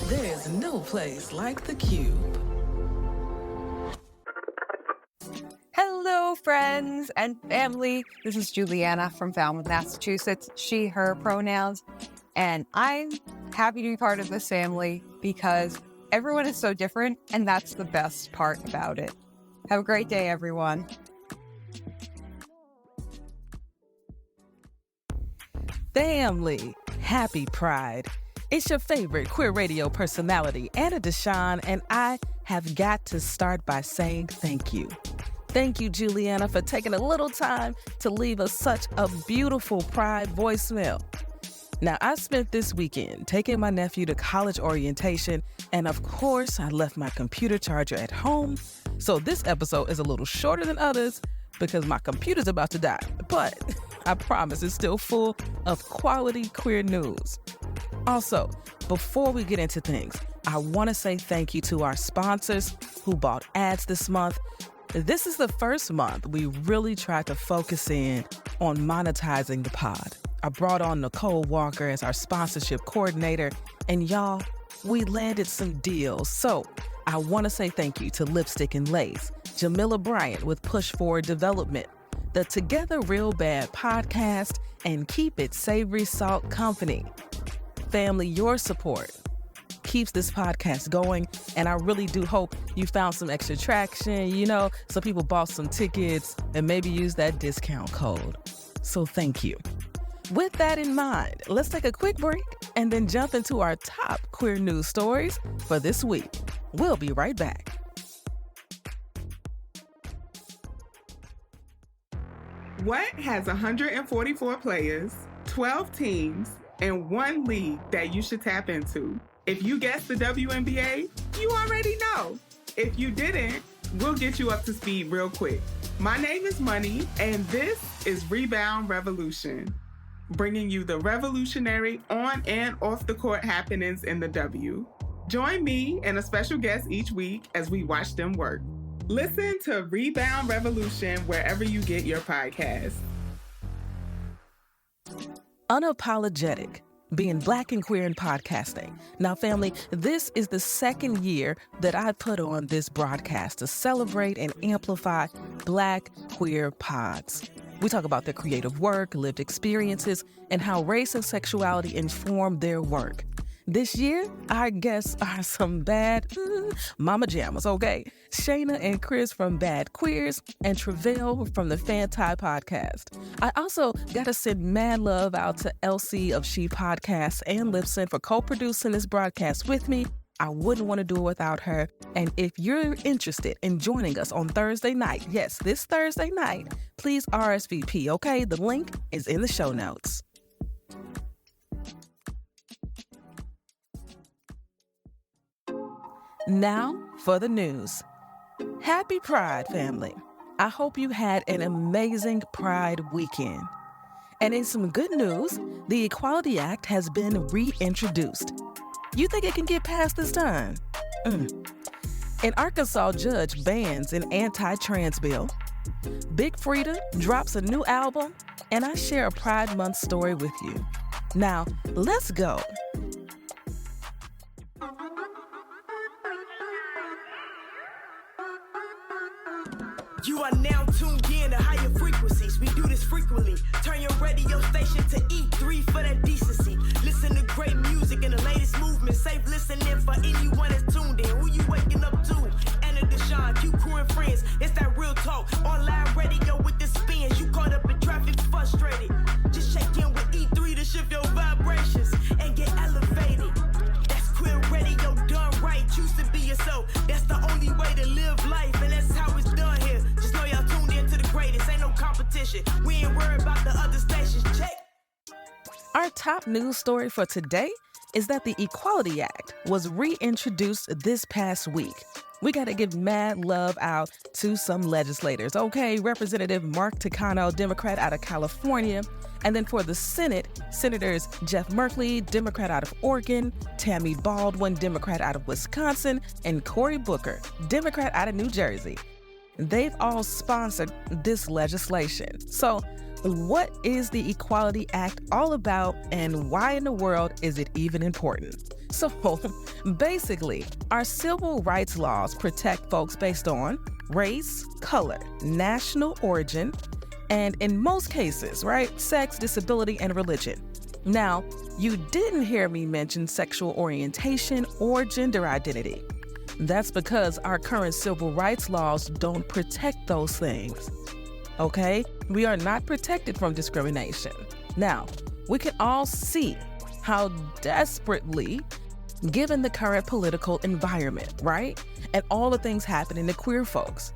There's no place like the Qube. Hello, friends and family. This is Julianna from Falmouth, Massachusetts. She, her pronouns. And I'm happy to be part of this family because everyone is so different, and that's the best part about it. Have a great day, everyone. Family, happy Pride. It's your favorite queer radio personality, Aina Deshawn, and I have got to start by saying thank you. Thank you, Julianna, for taking a little time to leave us such a beautiful Pride voicemail. Now, I spent this weekend taking my nephew to college orientation, and of course, I left my computer charger at home. So this episode is a little shorter than others because my computer's about to die. But I promise it's still full of quality queer news. Also, before we get into things, I want to say thank you to our sponsors who bought ads this month. This is the first month we really tried to focus in on monetizing the pod. I brought on Nicole Walker as our sponsorship coordinator, and y'all, we landed some deals. So I want to say thank you to Lipstick and Lace, Jamila Bryant with Push Forward Development, the Together Real Bad podcast, and Keep It Savory Salt Company. Family, your support keeps this podcast going, and I really do hope you found some extra traction. Some people bought some tickets and maybe used that discount code. So thank you. With that in mind, let's take a quick break and then jump into our top queer news stories for this week. We'll be right back. What has 144 players, 12 teams, and one league that you should tap into? If you guessed the WNBA, you already know. If you didn't, we'll get you up to speed real quick. My name is Money, and this is Rebound Revolution, bringing you the revolutionary on and off the court happenings in the W. Join me and a special guest each week as we watch them work. Listen to Rebound Revolution wherever you get your podcasts. Unapologetic, being Black and queer in podcasting. Now, family, this is the second year that I put on this broadcast to celebrate and amplify Black queer pods. We talk about their creative work, lived experiences, and how race and sexuality inform their work. This year, our guests are some bad mama jammers, okay? Shayna and Chris from Bad Queers and Travell from the Fanti podcast. I also got to send mad love out to Elsie of ShePodcasts and Lipson for co-producing this broadcast with me. I wouldn't want to do it without her. And if you're interested in joining us on Thursday night, yes, this Thursday night, please RSVP, okay? The link is in the show notes. Now for the news. Happy Pride, family. I hope you had an amazing Pride weekend. And in some good news, the Equality Act has been reintroduced. You think it can get passed this time? An Arkansas judge bans an anti-trans bill. Big Freedia drops a new album, and I share a Pride Month story with you. Now, let's go. You are now tuned in to higher frequencies. We do this frequently. Turn your radio station to E3 for that decency. Listen to great music and the latest movement. Safe listening for anyone that's tuned in. Who you waking up to? Aina Deshawn, Q crew and friends. It's that real talk. Online radio with the spins. You caught up in traffic, frustrated. Just check in with E3 to shift your vibrations and get elevated. That's queer radio done right. Choose to be yourself. That's the only way to live life, and that's how it's done here. Just know y'all tuned in to the greatest. Ain't no competition. We ain't worried about the other stations. Check. Our top news story for today is that the Equality Act was reintroduced this past week. We got to give mad love out to some legislators. Okay, Representative Mark Takano, Democrat out of California. And then for the Senate, Senators Jeff Merkley, Democrat out of Oregon, Tammy Baldwin, Democrat out of Wisconsin, and Cory Booker, Democrat out of New Jersey. They've all sponsored this legislation. So What is the Equality Act all about, and why in the world is it even important? So basically, our civil rights laws protect folks based on race, color, national origin, and in most cases, right, sex, disability, and religion. Now, you didn't hear me mention sexual orientation or gender identity. That's because our current civil rights laws don't protect those things. Okay? We are not protected from discrimination. Now, we can all see how desperately, given the current political environment, right? And all the things happening to queer folks.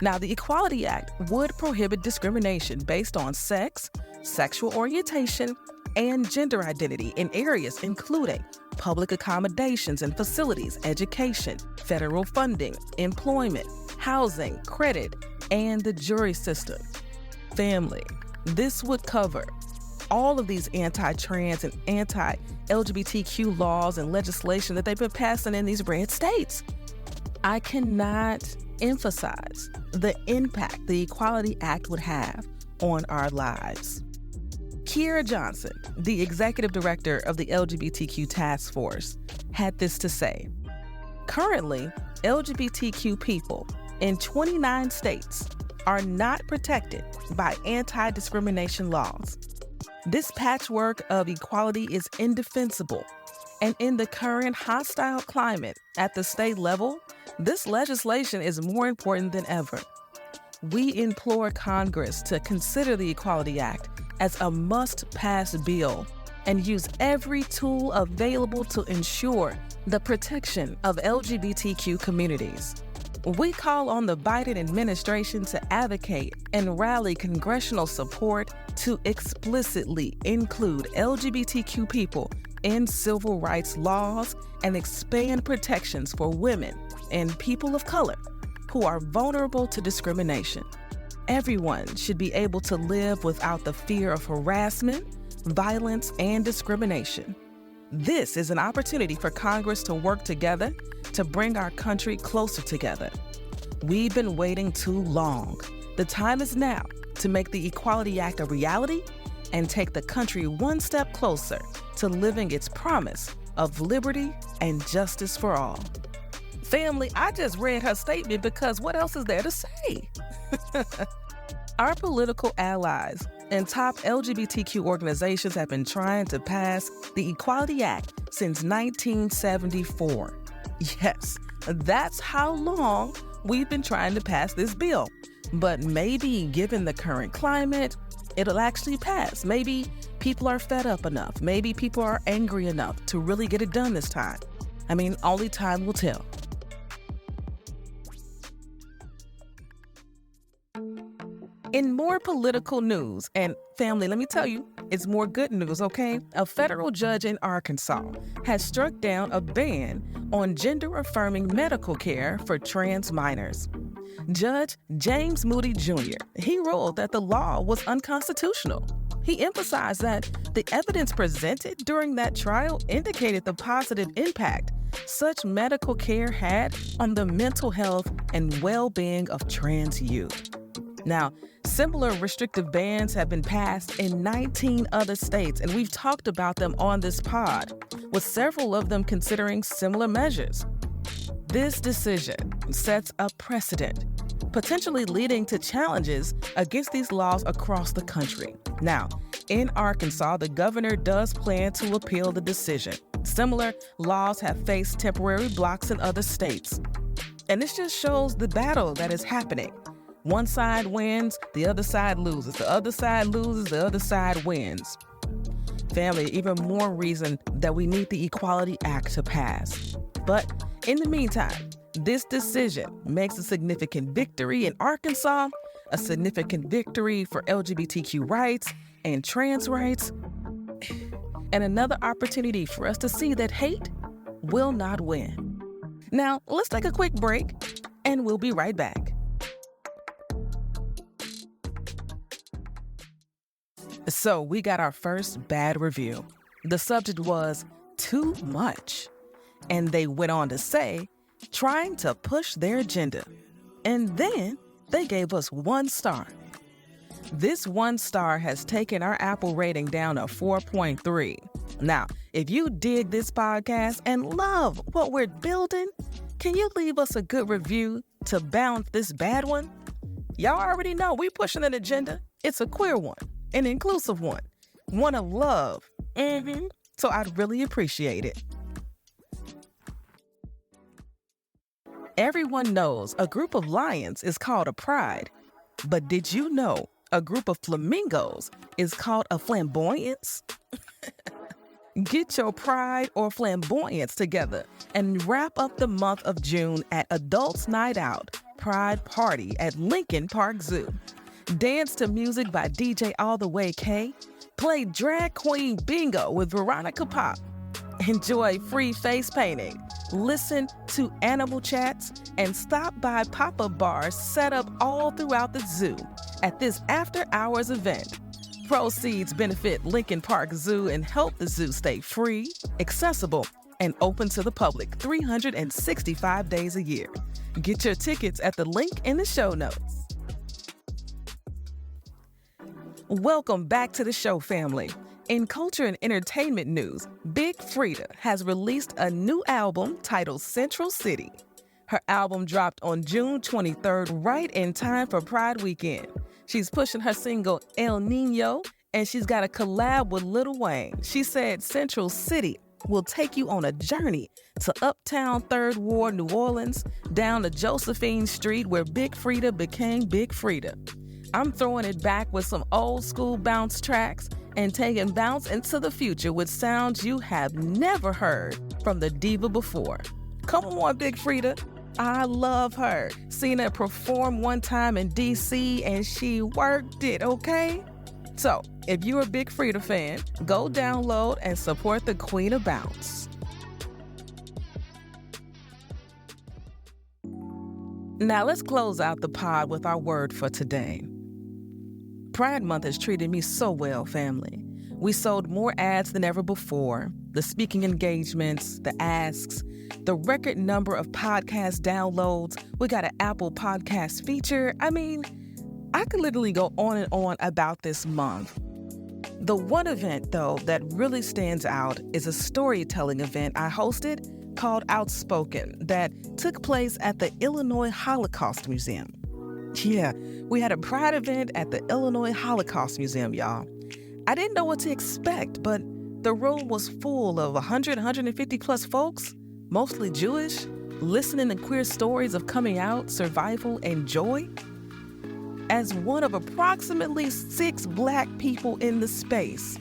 Now, the Equality Act would prohibit discrimination based on sex, sexual orientation, and gender identity in areas including public accommodations and facilities, education, federal funding, employment, housing, credit, and the jury system. Family, this would cover all of these anti-trans and anti-LGBTQ laws and legislation that they've been passing in these red states. I cannot emphasize the impact the Equality Act would have on our lives. Kiera Johnson, the executive director of the LGBTQ Task Force, had this to say. Currently, LGBTQ people in 29 states are not protected by anti-discrimination laws. This patchwork of equality is indefensible, and in the current hostile climate at the state level, this legislation is more important than ever. We implore Congress to consider the Equality Act as a must-pass bill and use every tool available to ensure the protection of LGBTQ communities. We call on the Biden administration to advocate and rally congressional support to explicitly include LGBTQ people in civil rights laws and expand protections for women and people of color who are vulnerable to discrimination. Everyone should be able to live without the fear of harassment, violence, and discrimination. This is an opportunity for Congress to work together to bring our country closer together. We've been waiting too long. The time is now to make the Equality Act a reality and take the country one step closer to living its promise of liberty and justice for all. Family, I just read her statement because what else is there to say? Our political allies and top LGBTQ organizations have been trying to pass the Equality Act since 1974. Yes, that's how long we've been trying to pass this bill. But maybe given the current climate, it'll actually pass. Maybe people are fed up enough. Maybe people are angry enough to really get it done this time. I mean, only time will tell. In more political news, and family, let me tell you, it's more good news, okay? A federal judge in Arkansas has struck down a ban on gender-affirming medical care for trans minors. Judge James Moody Jr., he ruled that the law was unconstitutional. He emphasized that the evidence presented during that trial indicated the positive impact such medical care had on the mental health and well-being of trans youth. Now, similar restrictive bans have been passed in 19 other states, and we've talked about them on this pod, with several of them considering similar measures. This decision sets a precedent, potentially leading to challenges against these laws across the country. Now, in Arkansas, the governor does plan to appeal the decision. Similar laws have faced temporary blocks in other states. And this just shows the battle that is happening. One side wins, the other side loses. The other side loses, the other side wins. Family, even more reason that we need the Equality Act to pass. But in the meantime, this decision makes a significant victory in Arkansas, a significant victory for LGBTQ rights and trans rights, and another opportunity for us to see that hate will not win. Now, let's take a quick break, and we'll be right back. So we got our first bad review. The subject was too much. And they went on to say, trying to push their agenda. And then they gave us 1 star. This 1 star has taken our Apple rating down to 4.3. Now, if you dig this podcast and love what we're building, can you leave us a good review to balance this bad one? Y'all already know we pushing an agenda. It's a queer one, an inclusive one of love. So I'd really appreciate it. Everyone knows a group of lions is called a pride, but did you know a group of flamingos is called a flamboyance? Get your pride or flamboyance together and wrap up the month of June at Adults Night Out Pride Party at Lincoln Park Zoo. Dance to music by DJ All The Way K. Play drag queen bingo with Veronica Pop. Enjoy free face painting. Listen to animal chats and stop by pop-up bars set up all throughout the zoo at this after-hours event. Proceeds benefit Lincoln Park Zoo and help the zoo stay free, accessible, and open to the public 365 days a year. Get your tickets at the link in the show notes. Welcome back to the show, family. In culture and entertainment news, Big Freedia has released a new album titled Central City. Her album dropped on June 23rd, right in time for Pride Weekend. She's pushing her single El Nino, and she's got a collab with Lil Wayne. She said Central City will take you on a journey to uptown Third Ward, New Orleans, down to Josephine Street where Big Freedia became Big Freedia. I'm throwing it back with some old school bounce tracks and taking bounce into the future with sounds you have never heard from the diva before. Come on, Big Freedia. I love her. Seen her perform one time in DC and she worked it, okay? So, if you're a Big Freedia fan, go download and support the Queen of Bounce. Now let's close out the pod with our word for today. Pride Month has treated me so well, family. We sold more ads than ever before. The speaking engagements, the asks, the record number of podcast downloads. We got an Apple Podcast feature. I mean, I could literally go on and on about this month. The one event, though, that really stands out is a storytelling event I hosted called Outspoken that took place at the Illinois Holocaust Museum. Yeah, we had a Pride event at the Illinois Holocaust Museum, y'all. I didn't know what to expect, but the room was full of 150 plus folks, mostly Jewish, listening to queer stories of coming out, survival, and joy. As one of approximately 6 Black people in the space,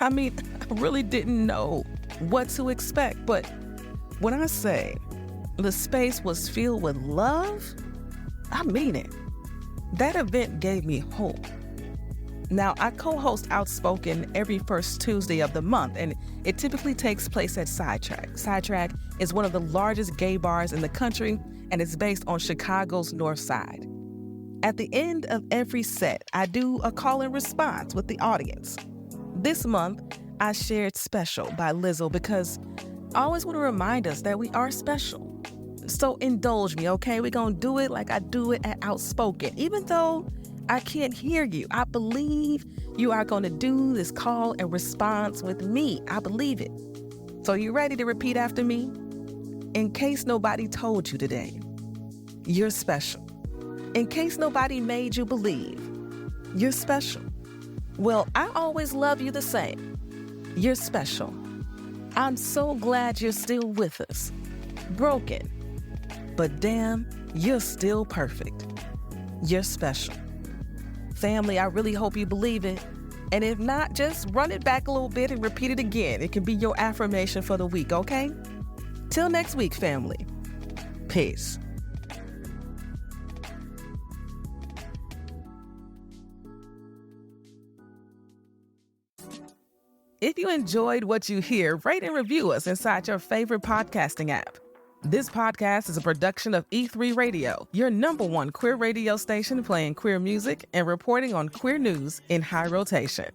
I mean, I really didn't know what to expect, but when I say the space was filled with love, I mean it. That event gave me hope. Now, I co-host Outspoken every first Tuesday of the month, and it typically takes place at Sidetrack. Sidetrack is one of the largest gay bars in the country, and it's based on Chicago's North Side. At the end of every set, I do a call and response with the audience. This month, I shared Special by Lizzo because I always want to remind us that we are special. So indulge me, okay? We're going to do it like I do it at Outspoken. Even though I can't hear you, I believe you are going to do this call and response with me. I believe it. So you ready to repeat after me? In case nobody told you today, you're special. In case nobody made you believe, you're special. Well, I always love you the same. You're special. I'm so glad you're still with us. Broken. But damn, you're still perfect. You're special. Family, I really hope you believe it. And if not, just run it back a little bit and repeat it again. It can be your affirmation for the week, okay? Till next week, family. Peace. If you enjoyed what you hear, rate and review us inside your favorite podcasting app. This podcast is a production of E3 Radio, your #1 queer radio station playing queer music and reporting on queer news in high rotation.